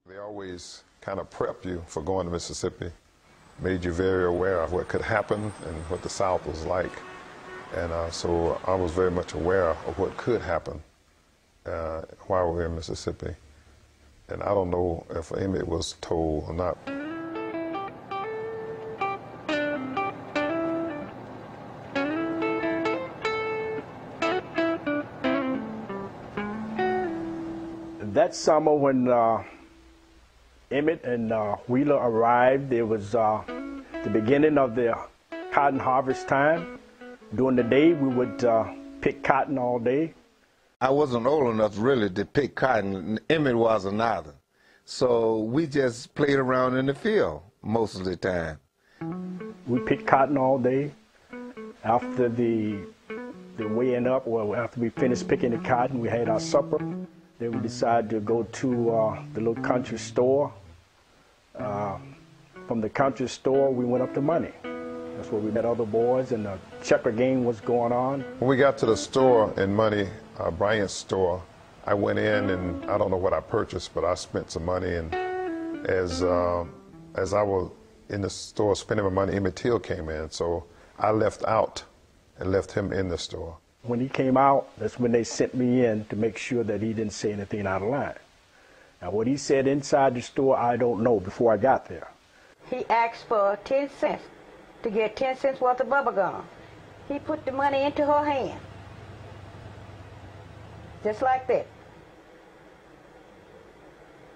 They always kind of prep you for going to Mississippi, made you very aware of what could happen and what the South was like. And so I was very much aware of what could happen while we were in Mississippi. And I don't know if Emmett was told or not. That summer when Emmett and Wheeler arrived, it was the beginning of the cotton harvest time. During the day, we would pick cotton all day. I wasn't old enough really to pick cotton. Emmett wasn't either. So we just played around in the field most of the time. We picked cotton all day. After the weighing up, well, after we finished picking the cotton, we had our supper. Then we decided to go to the little country store. From the country store, we went up to Money. That's where we met other boys, and the checker game was going on. When we got to the store in Money, Bryant's store, I went in and I don't know what I purchased, but I spent some money. And as I was in the store spending my money, Emmett Till came in. So I left out and left him in the store. When he came out, that's when they sent me in to make sure that he didn't say anything out of line. Now, what he said inside the store, I don't know before I got there. He asked for 10 cents to get 10 cents worth of bubble gum. He put the money into her hand, just like that.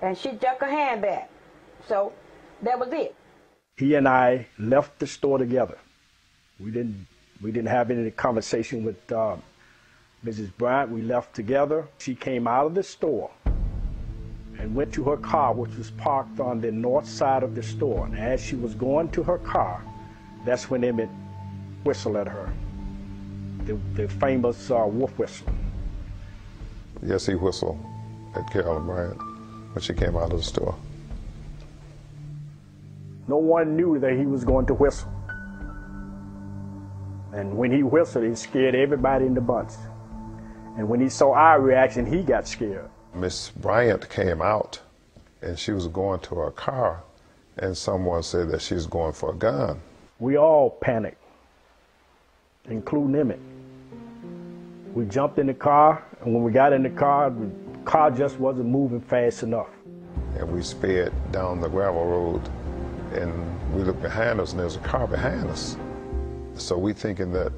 And she took her hand back. So that was it. He and I left the store together. We didn't have any conversation with Mrs. Bryant. We left together. She came out of the store and went to her car, which was parked on the north side of the store. And as she was going to her car, that's when Emmett whistled at her, the famous wolf whistle. Yes, he whistled at Carolyn Bryant when she came out of the store. No one knew that he was going to whistle. And when he whistled, it scared everybody in the bunch. And when he saw our reaction, he got scared. Miss Bryant came out, and she was going to her car, and someone said that she was going for a gun. We all panicked, including Emmett. We jumped in the car, and when we got in the car just wasn't moving fast enough. And we sped down the gravel road, and we looked behind us, and there's a car behind us. So we thinking that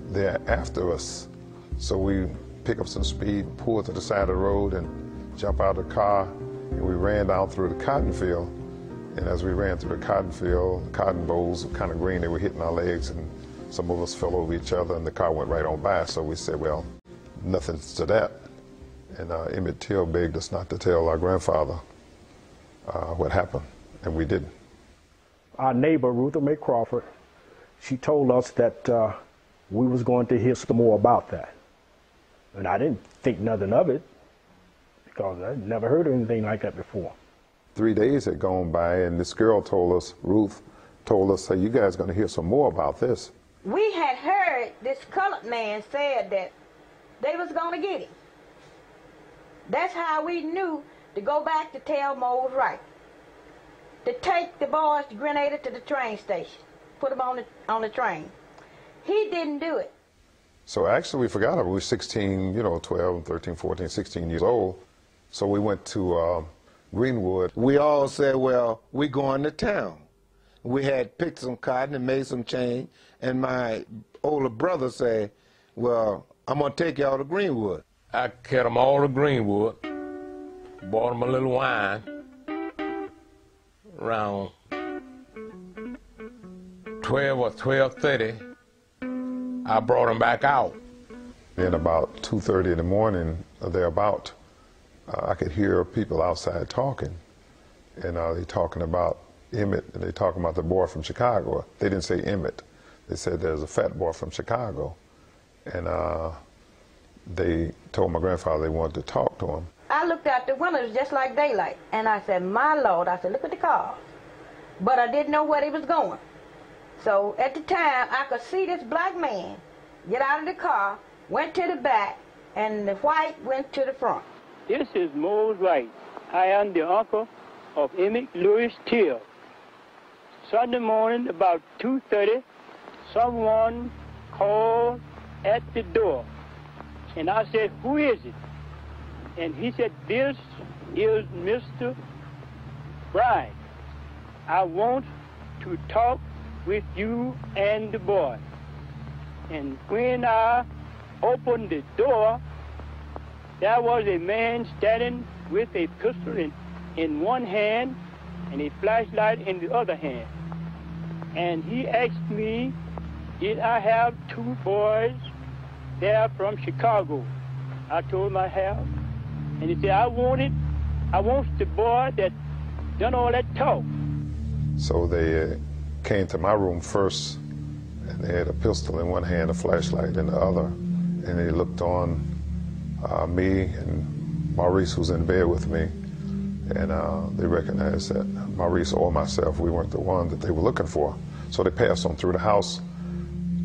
they're after us. So we pick up some speed, pull to the side of the road, and jump out of the car, and we ran down through the cotton field. And as we ran through the cotton field, the cotton bolls were kind of green, they were hitting our legs, and some of us fell over each other, and the car went right on by. So we said, well, nothing to that. And Emmett Till begged us not to tell our grandfather what happened, and we didn't. Our neighbor, Ruther May Crawford, she told us that we was going to hear some more about that. And I didn't think nothing of it, because I'd never heard of anything like that before. 3 days had gone by, and this girl told us, Ruth told us, hey, you guys are going to hear some more about this. We had heard this colored man said that they was going to get him. That's how we knew to go back to tell Mose Wright, to take the boys to Grenada to the train station, put them on the train. He didn't do it. So actually we forgot about it. We were 16, 12, 13, 14, 16 years old. So we went to Greenwood. We all said, well, we're going to town. We had picked some cotton and made some change, and my older brother said, well, I'm going to take y'all to Greenwood. I carried them all to Greenwood, bought them a little wine, around 12 or 12:30, I brought them back out. Then about 2:30 in the morning, thereabout, I could hear people outside talking, and they talking about Emmett, and they talking about the boy from Chicago. They didn't say Emmett. They said there's a fat boy from Chicago, and they told my grandfather they wanted to talk to him. I looked out the windows just like daylight, and I said, my Lord, I said, look at the car. But I didn't know where he was going. So at the time, I could see this black man get out of the car, went to the back, and the white went to the front. This is Mose Wright. I am the uncle of Emmett Lewis Till. Sunday morning, about 2:30, someone called at the door. And I said, "Who is it?" And he said, "This is Mr. Bryant. I want to talk with you and the boy." And when I opened the door, there was a man standing with a pistol in one hand and a flashlight in the other hand. And he asked me, did I have two boys there from Chicago? I told him I have. And he said, I want the boy that done all that talk. So they came to my room first, and they had a pistol in one hand, a flashlight in the other, and they looked on me and Maurice, who's in bed with me, and they recognized that Maurice or myself, we weren't the one that they were looking for. So they passed on through the house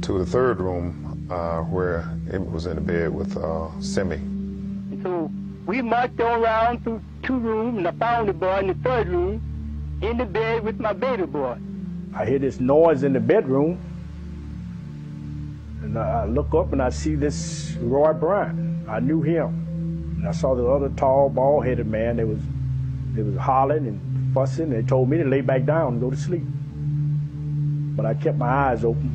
to the third room where Emmett was in the bed with Simi. And so we marched on around through 2 rooms, and I found the boy in the 3rd room in the bed with my baby boy. I hear this noise in the bedroom, and I look up and I see this Roy Bryant. I knew him. And I saw the other tall, bald-headed man. They was hollering and fussing. They told me to lay back down and go to sleep. But I kept my eyes open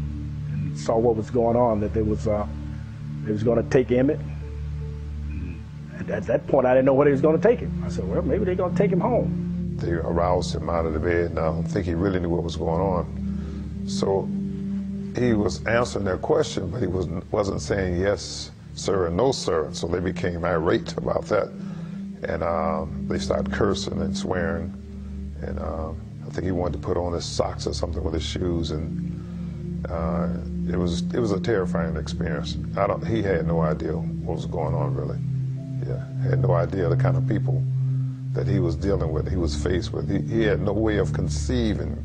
and saw what was going on, that they was going to take Emmett. And at that point, I didn't know where they was going to take him. I said, well, maybe they're going to take him home. They aroused him out of the bed, and I don't think he really knew what was going on. So he was answering their question, but he wasn't saying yes, sir, and no, sir. So they became irate about that. And they started cursing and swearing. And I think he wanted to put on his socks or something with his shoes. And it was a terrifying experience. He had no idea what was going on, really. Yeah, had no idea the kind of people that he was dealing with, he was faced with. He had no way of conceiving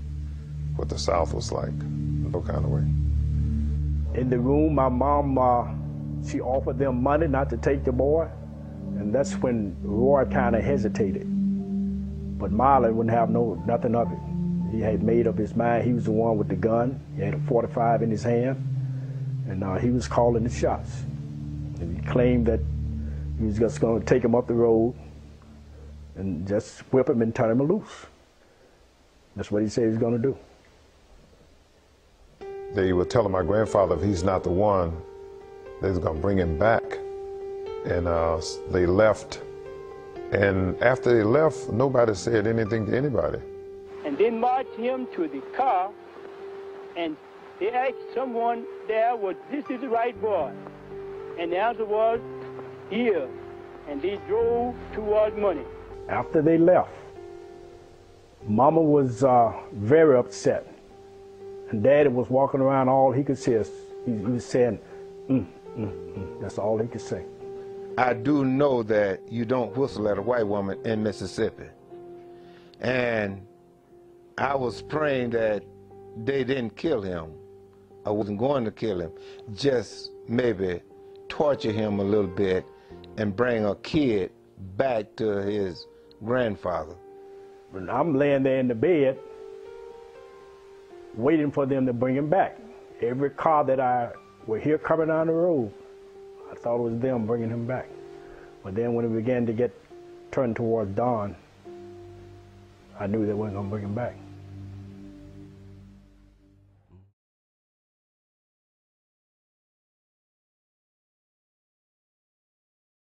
what the South was like, no kind of way. In the room, my mom, she offered them money not to take the boy, and that's when Roy kind of hesitated. But Marlon wouldn't have nothing of it. He had made up his mind. He was the one with the gun. He had a .45 in his hand, and he was calling the shots. And he claimed that he was just going to take him up the road and just whip him and turn him loose. That's what he said he was going to do. They were telling my grandfather if he's not the one, they was going to bring him back. And they left. And after they left, nobody said anything to anybody. And they marched him to the car, and they asked someone there, was this is the right boy? And the answer was, here. And they drove towards money. After they left, Mama was very upset. And Daddy was walking around, all he could say is, he was saying, That's all he could say. I do know that you don't whistle at a white woman in Mississippi. And I was praying that they didn't kill him. I wasn't going to kill him. Just maybe torture him a little bit and bring a kid back to his grandfather. When I'm laying there in the bed, waiting for them to bring him back. Every car that I would hear coming down the road, I thought it was them bringing him back. But then when it began to get turned towards dawn, I knew they weren't going to bring him back.